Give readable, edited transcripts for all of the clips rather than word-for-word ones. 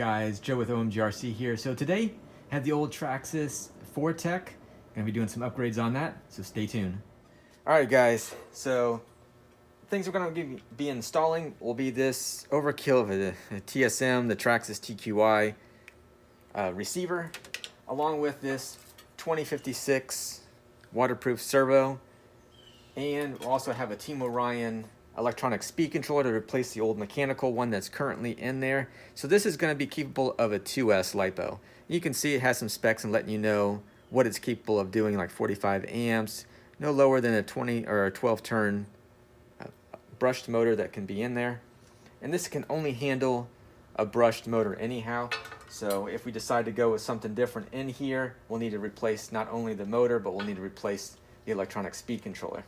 guys? Joe with OMGRC here. So today, I have the old Traxxas 4Tech. Gonna be doing some upgrades on that, so stay tuned. Alright guys, so things we're gonna be installing will be this overkill of a TSM, the Traxxas TQI receiver, along with this 2056 waterproof servo, and we'll also have a Team Orion electronic speed controller to replace the old mechanical one that's currently in there. So this is going to be capable of a 2S LiPo. You can see it has some specs and letting you know what it's capable of doing, like 45 amps, no lower than a 20 or a 12 turn brushed motor that can be in there. And this can only handle a brushed motor anyhow. So if we decide to go with something different in here, we'll need to replace not only the motor, but we'll need to replace the electronic speed controller.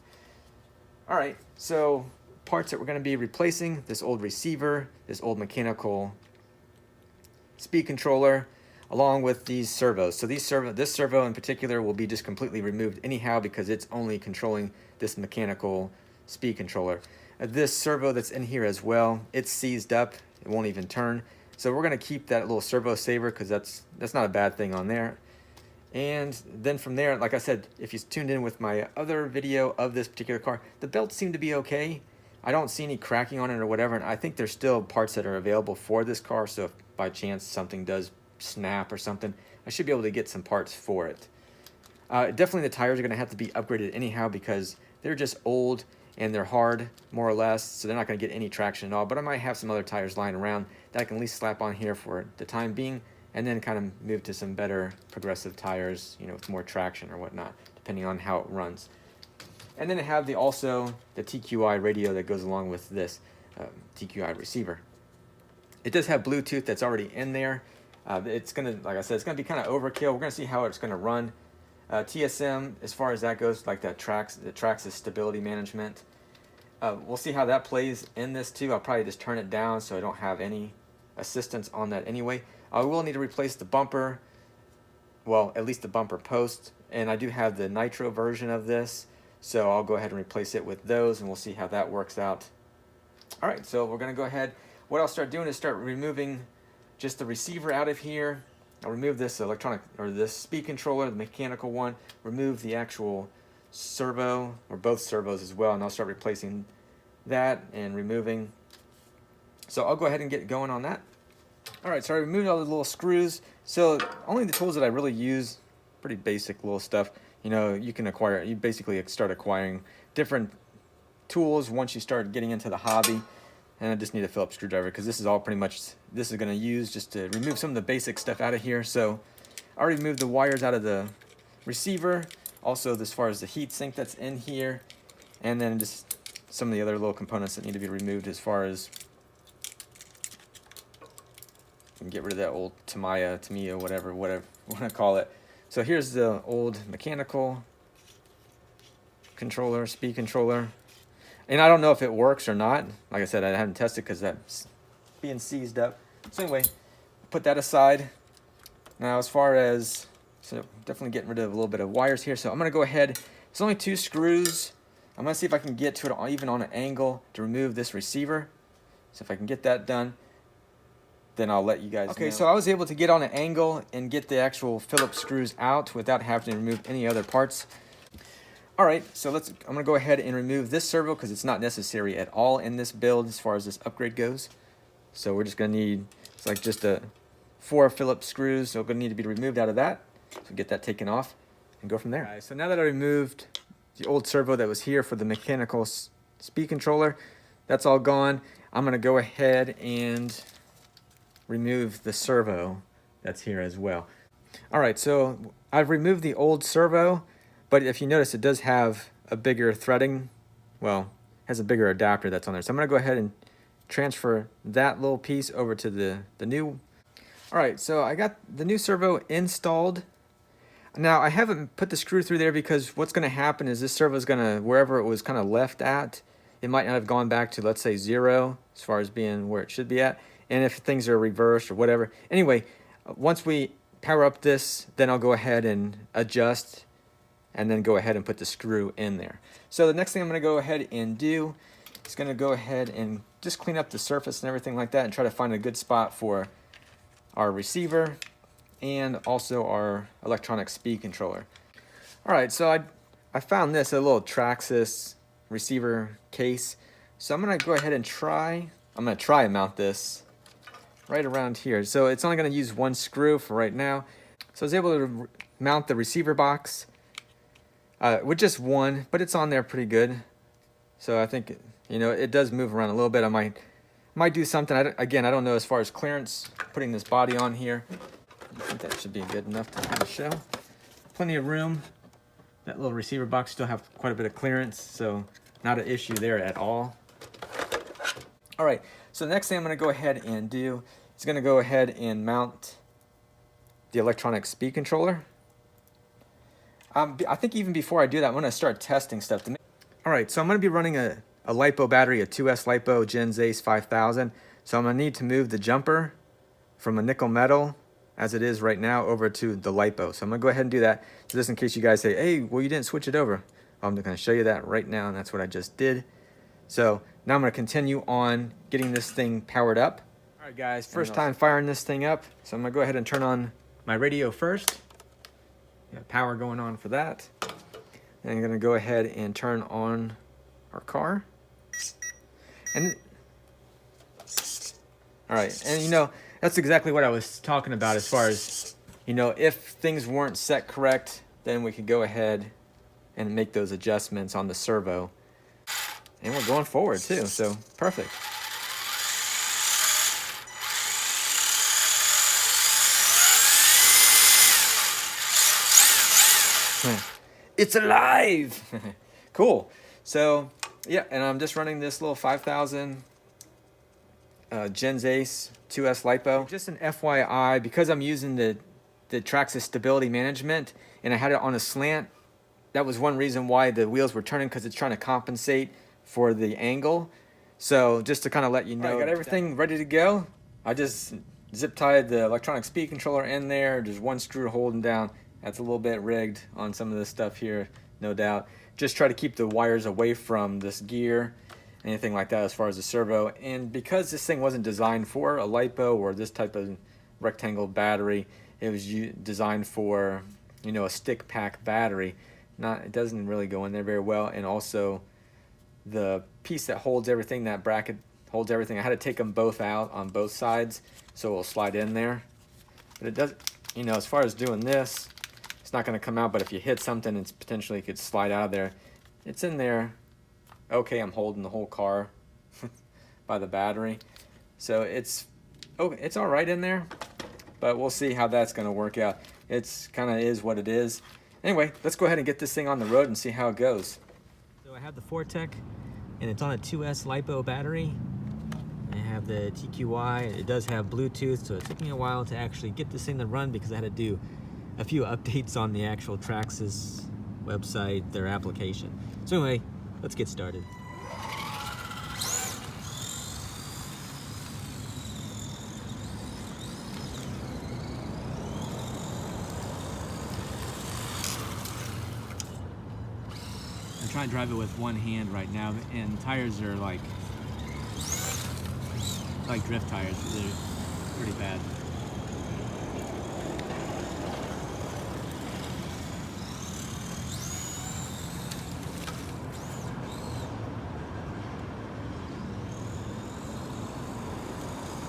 All right, so parts that we're going to be replacing: this old receiver, this old mechanical speed controller, along with these servos. So this servo in particular will be just completely removed anyhow because it's only controlling this mechanical speed controller. This servo that's in here as well, it's seized up, it won't even turn. So we're going to keep that little servo saver because that's not a bad thing on there. And then from there, like I said, if you tuned in with my other video of this particular car, the belts seem to be okay. I don't see any cracking on it or whatever, and I think there's still parts that are available for this car, so if by chance something does snap or something, I should be able to get some parts for it. Definitely the tires are going to have to be upgraded anyhow because they're just old and they're hard, more or less, so they're not going to get any traction at all, but I might have some other tires lying around that I can at least slap on here for the time being, and then kind of move to some better progressive tires, you know, with more traction or whatnot, depending on how it runs. And then I have also the TQI radio that goes along with this TQI receiver. It does have Bluetooth that's already in there. It's gonna, like I said, it's gonna be kind of overkill. We're gonna see how it's gonna run. TSM, as far as that goes, like that Traxxas stability management. We'll see how that plays in this too. I'll probably just turn it down so I don't have any assistance on that anyway. I will need to replace the bumper, well, at least the bumper post, and I do have the nitro version of this, so I'll go ahead and replace it with those, and we'll see how that works out. All right, so we're gonna go ahead. What I'll start doing is start removing just the receiver out of here. I'll remove this electronic, or this speed controller, the mechanical one, remove the actual servo, or both servos as well, and I'll start replacing that and removing. So I'll go ahead and get going on that. All right, so I removed all the little screws. So only the tools that I really use, pretty basic little stuff. You know, you basically start acquiring different tools once you start getting into the hobby. And I just need a Phillips screwdriver because this is all pretty much, this is gonna use just to remove some of the basic stuff out of here. So I already moved the wires out of the receiver. Also, as far as the heat sink that's in here, and then just some of the other little components that need to be removed as far as, and get rid of that old Tamiya, whatever you want to call it. So here's the old mechanical controller, speed controller. And I don't know if it works or not. Like I said, I haven't tested because that's being seized up. So anyway, put that aside. Now as far as, so definitely getting rid of a little bit of wires here. So I'm going to go ahead, it's only 2 screws. I'm going to see if I can get to it even on an angle to remove this receiver. So if I can get that done, then I'll let you guys know. Okay, so I was able to get on an angle and get the actual Phillips screws out without having to remove any other parts. All right, so I'm gonna go ahead and remove this servo because it's not necessary at all in this build as far as this upgrade goes. So we're just gonna need, it's like just 4 Phillips screws, so we're gonna need to be removed out of that. So get that taken off and go from there. All right, so now that I removed the old servo that was here for the mechanical speed controller, that's all gone. I'm gonna go ahead and remove the servo that's here as well. All right, so I've removed the old servo, but if you notice, it does have a bigger threading, well, has a bigger adapter that's on there. So I'm gonna go ahead and transfer that little piece over to the new. All right, so I got the new servo installed. Now I haven't put the screw through there because what's gonna happen is this servo is gonna, wherever it was kind of left at, it might not have gone back to, let's say, 0 as far as being where it should be at. And if things are reversed or whatever. Anyway, once we power up this, then I'll go ahead and adjust and then go ahead and put the screw in there. So the next thing I'm gonna go ahead and do is gonna go ahead and just clean up the surface and everything like that and try to find a good spot for our receiver, and also our electronic speed controller. All right, so I found this, a little Traxxas receiver case. So I'm gonna go ahead and try and mount this right around here. So it's only gonna use one screw for right now. So I was able to mount the receiver box with just one, but it's on there pretty good. So I think, you know, it does move around a little bit. I might do something, again, I don't know as far as clearance, putting this body on here. I think that should be good enough to kind of show. Plenty of room. That little receiver box still have quite a bit of clearance, so not an issue there at all. All right, so the next thing I'm gonna go ahead and do is gonna go ahead and mount the electronic speed controller. I think even before I do that, I'm gonna start testing stuff. All right, so I'm gonna be running a LiPo battery, a 2S LiPo Gens Ace 5000. So I'm gonna need to move the jumper from a nickel metal, as it is right now, over to the LiPo. So I'm gonna go ahead and do that. So just in case you guys say, hey, well, you didn't switch it over. I'm gonna show you that right now, and that's what I just did. So now I'm gonna continue on getting this thing powered up. All right, guys, first time firing this thing up. So I'm gonna go ahead and turn on my radio first. Got power going on for that. And I'm gonna go ahead and turn on our car. And all right, and you know, that's exactly what I was talking about as far as, you know, if things weren't set correct, then we could go ahead and make those adjustments on the servo. And we're going forward too, so perfect. It's alive! Cool. So, yeah, and I'm just running this little 5000 Gens Ace 2S LiPo. Just an FYI, because I'm using the Traxxas stability management and I had it on a slant, that was one reason why the wheels were turning, because it's trying to compensate for the angle. So just to kind of let you know, I got everything ready to go. I just zip tied the electronic speed controller in there, just one screw holding down. That's a little bit rigged on some of this stuff here, no doubt. Just try to keep the wires away from this gear, anything like that as far as the servo. And because this thing wasn't designed for a LiPo or this type of rectangle battery, it was designed for, you know, a stick pack battery. It doesn't really go in there very well. And also the piece that holds everything, that bracket holds everything, I had to take them both out on both sides so it will slide in there. But it does, you know, as far as doing this, it's not going to come out, but if you hit something, it's potentially could slide out of there. It's in there. Okay, I'm holding the whole car by the battery. So it's all right in there, but we'll see how that's going to work out. It's kind of is what it is. Anyway, let's go ahead and get this thing on the road and see how it goes. So I have the Fortec, and it's on a 2S LiPo battery. I have the TQY. It does have Bluetooth, so it took me a while to actually get this thing to run because I had to do a few updates on the actual Traxxas website, their application. So anyway, let's get started. I'm trying to drive it with one hand right now, and tires are like drift tires. They're pretty bad.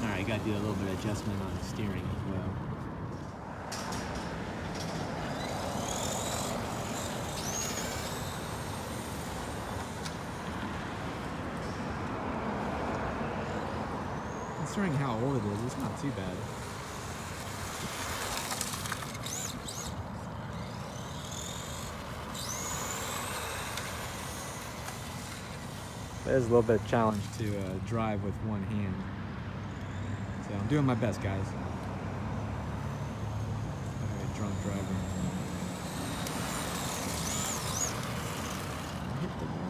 Alright, you gotta do a little bit of adjustment on the steering as well. Considering how old it is, it's not too bad. It is a little bit of challenge to drive with one hand. So I'm doing my best, guys. I'm a drunk driver. Hit the wall.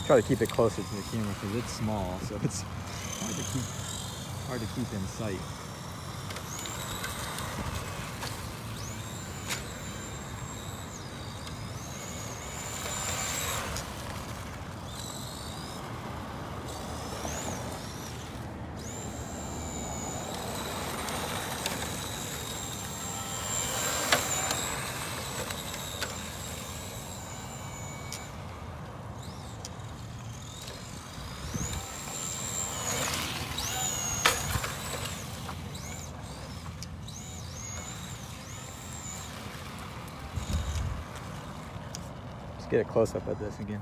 Try to keep it closer to the camera because it's small, so it's hard to keep in sight. get a close-up of this again.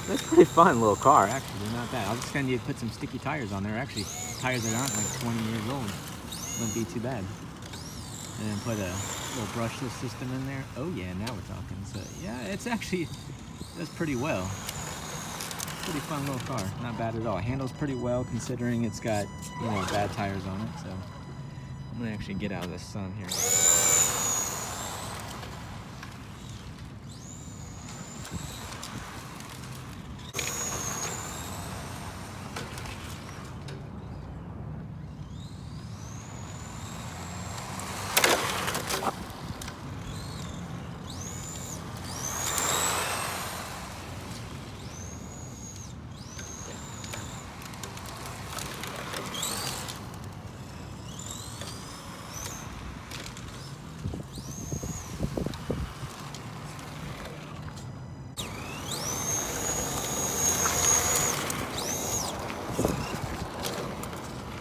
That's a pretty fun little car, actually, not bad. I'll just gonna need to put some sticky tires on there. Actually, tires that aren't like 20 years old. Wouldn't be too bad. And then put a little brushless system in there. Oh yeah, now we're talking. So yeah, it's actually, does pretty well. Pretty fun little car, not bad at all. Handles pretty well considering it's got, you know, bad tires on it. So I'm gonna actually get out of the sun here.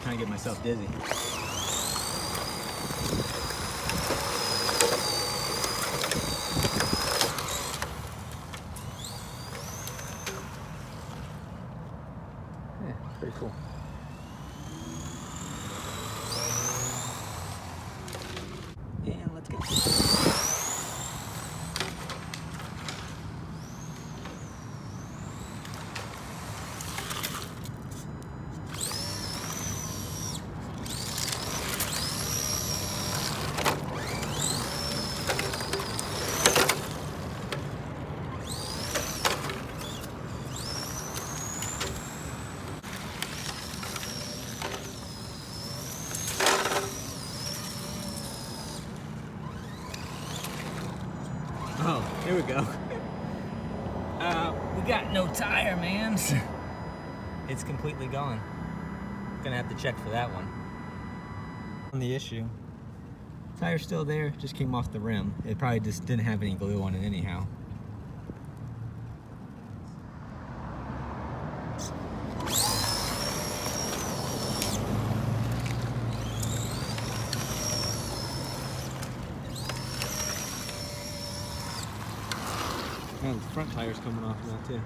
Trying to get myself dizzy. Yeah, pretty cool. And let's go. Oh, here we go. We got no tire, man. It's completely gone. Gonna have to check for that one. On the issue, tire's still there, just came off the rim. It probably just didn't have any glue on it anyhow. Yeah, the front tire's coming off now too.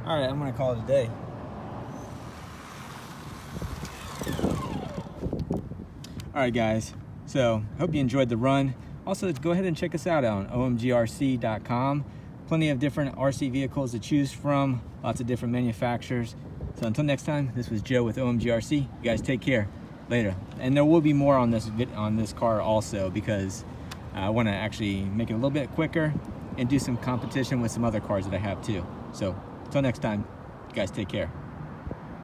All right, I'm gonna call it a day. All right, guys. So hope you enjoyed the run. Also, go ahead and check us out on OMGRC.com. Plenty of different RC vehicles to choose from. Lots of different manufacturers. So until next time, this was Joe with OMGRC. You guys take care. Later. And there will be more on this car also, because I want to actually make it a little bit quicker and do some competition with some other cars that I have too. So until next time, you guys take care.